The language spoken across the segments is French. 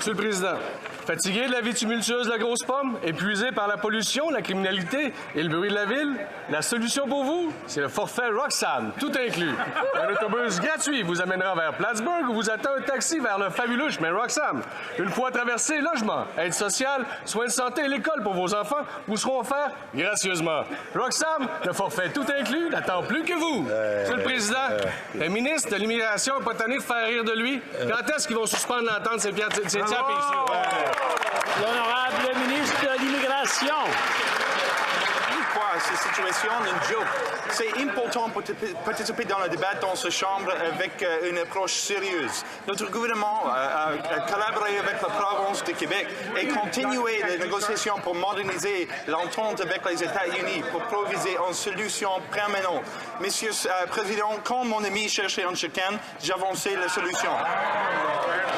Monsieur le Président, fatigué de la vie tumultueuse de la grosse pomme, épuisé par la pollution, la criminalité et le bruit de la ville, la solution pour vous, c'est le forfait Roxham, tout inclus. Un autobus gratuit vous amènera vers Plattsburgh où vous attend un taxi vers le fabuleux chemin Roxham. Une fois traversé, logement, aide sociale, soins de santé et l'école pour vos enfants vous seront offerts gracieusement. Roxham, le forfait tout inclus, n'attend plus que vous. Monsieur le Président, le ministre de l'Immigration n'a pas tanné de faire rire de lui. Quand est-ce qu'ils vont suspendre l'entente ces tiers pays sûrs? L'honorable ministre de l'Immigration. Cette situation est une joke. C'est important pour participer dans le débat dans cette Chambre avec une approche sérieuse. Notre gouvernement a collaboré avec la province de Québec et continué les négociations pour moderniser l'entente avec les États-Unis pour proposer une solution permanente. Monsieur le Président, quand mon ami cherchait un chicane, j'avançais la solution.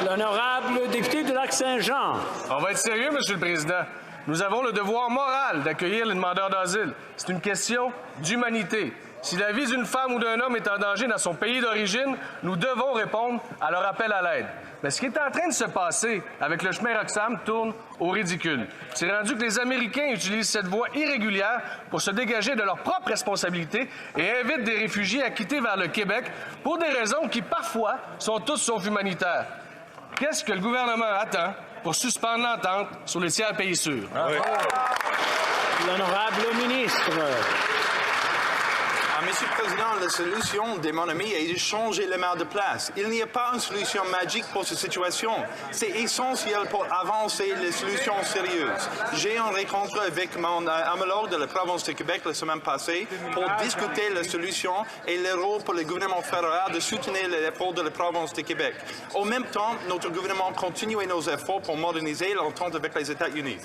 L'honorable député de Lac-Saint-Jean. On va être sérieux, Monsieur le Président. Nous avons le devoir moral d'accueillir les demandeurs d'asile. C'est une question d'humanité. Si la vie d'une femme ou d'un homme est en danger dans son pays d'origine, nous devons répondre à leur appel à l'aide. Mais ce qui est en train de se passer avec le chemin Roxham tourne au ridicule. C'est rendu que les Américains utilisent cette voie irrégulière pour se dégager de leurs propres responsabilités et invitent des réfugiés à quitter vers le Québec pour des raisons qui, parfois, sont toutes sauf humanitaires. Qu'est-ce que le gouvernement attend pour suspendre l'entente sur les tiers pays sûrs? L'honorable ministre. Monsieur le Président, la solution de mon ami est de changer le maire de place. Il n'y a pas une solution magique pour cette situation. C'est essentiel pour avancer les solutions sérieuses. J'ai une rencontre avec mon homologue de la province de Québec la semaine passée pour discuter la solution et le rôle pour le gouvernement fédéral de soutenir les efforts de la province de Québec. En même temps, notre gouvernement continue nos efforts pour moderniser l'entente avec les États-Unis.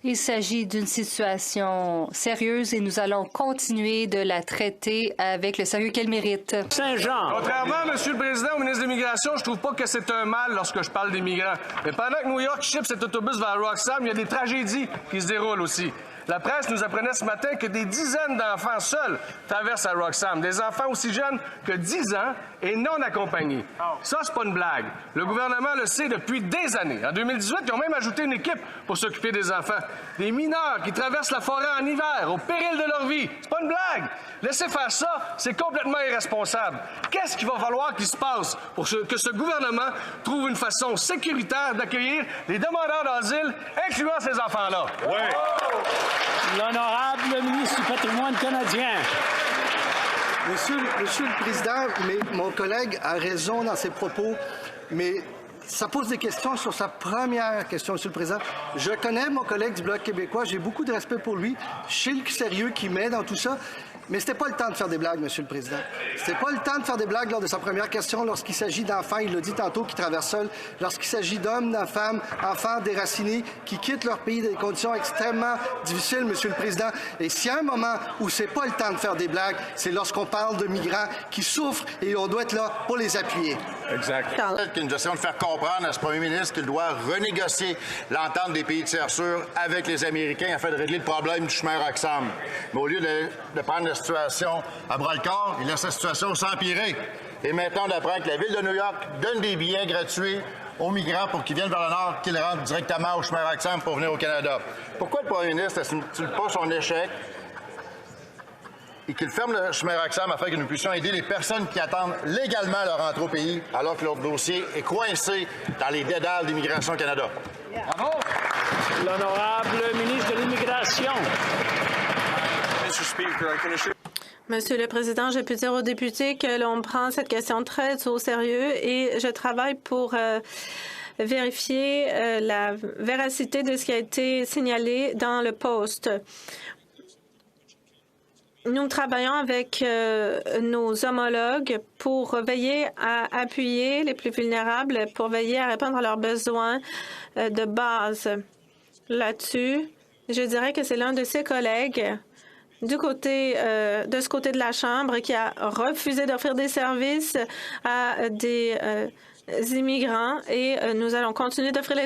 Il s'agit d'une situation sérieuse et nous allons continuer de la traiter avec le sérieux qu'elle mérite. Saint-Jean. Contrairement, Monsieur le Président, au ministre de l'Immigration, je trouve pas que c'est un mal lorsque je parle des migrants. Mais pendant que New York ship cet autobus vers Roxham, il y a des tragédies qui se déroulent aussi. La presse nous apprenait ce matin que des dizaines d'enfants seuls traversent à Roxham. Des enfants aussi jeunes que 10 ans et non accompagnés. Ça, c'est pas une blague. Le gouvernement le sait depuis des années. En 2018, ils ont même ajouté une équipe pour s'occuper des enfants. Des mineurs qui traversent la forêt en hiver, au péril de leur vie. C'est pas une blague. Laisser faire ça, c'est complètement irresponsable. Qu'est-ce qu'il va falloir qu'il se passe pour que ce gouvernement trouve une façon sécuritaire d'accueillir les demandeurs d'asile, incluant ces enfants-là? L'honorable ministre du Patrimoine canadien. Monsieur le Président, mon collègue a raison dans ses propos, mais ça pose des questions sur sa première question, Monsieur le Président. Je connais mon collègue du Bloc québécois, j'ai beaucoup de respect pour lui. Je sais le sérieux qu'il met dans tout ça. Mais c'était pas le temps de faire des blagues, Monsieur le Président. C'était pas le temps de faire des blagues lors de sa première question lorsqu'il s'agit d'enfants, il l'a dit tantôt, qui traversent seuls, lorsqu'il s'agit d'hommes, de femmes, enfants déracinés, qui quittent leur pays dans des conditions extrêmement difficiles, Monsieur le Président. Et s'il y a un moment où c'est pas le temps de faire des blagues, c'est lorsqu'on parle de migrants qui souffrent et on doit être là pour les appuyer. Exact. Nous essayons de faire comprendre à ce premier ministre qu'il doit renégocier l'entente des pays tiers sûrs avec les Américains afin de régler le problème du chemin Roxham. Mais au lieu de prendre la situation à bras-le-corps, il laisse la situation s'empirer. Et maintenant, on apprend que la Ville de New York donne des billets gratuits aux migrants pour qu'ils viennent vers le Nord, qu'ils rentrent directement au chemin Roxham pour venir au Canada. Pourquoi le premier ministre n'assume pas son échec et qu'il ferme le chemin Roxham afin que nous puissions aider les personnes qui attendent légalement leur entrée au pays alors que leur dossier est coincé dans les dédales d'Immigration Canada? Bravo! L'honorable ministre de l'Immigration. Monsieur le Président, je peux dire aux députés que l'on prend cette question très au sérieux et je travaille pour vérifier la véracité de ce qui a été signalé dans le Post. Nous travaillons avec nos homologues pour veiller à appuyer les plus vulnérables, pour veiller à répondre à leurs besoins de base. Là-dessus, je dirais que c'est l'un de ses collègues de ce côté de la Chambre qui a refusé d'offrir des services à des immigrants et nous allons continuer d'offrir les services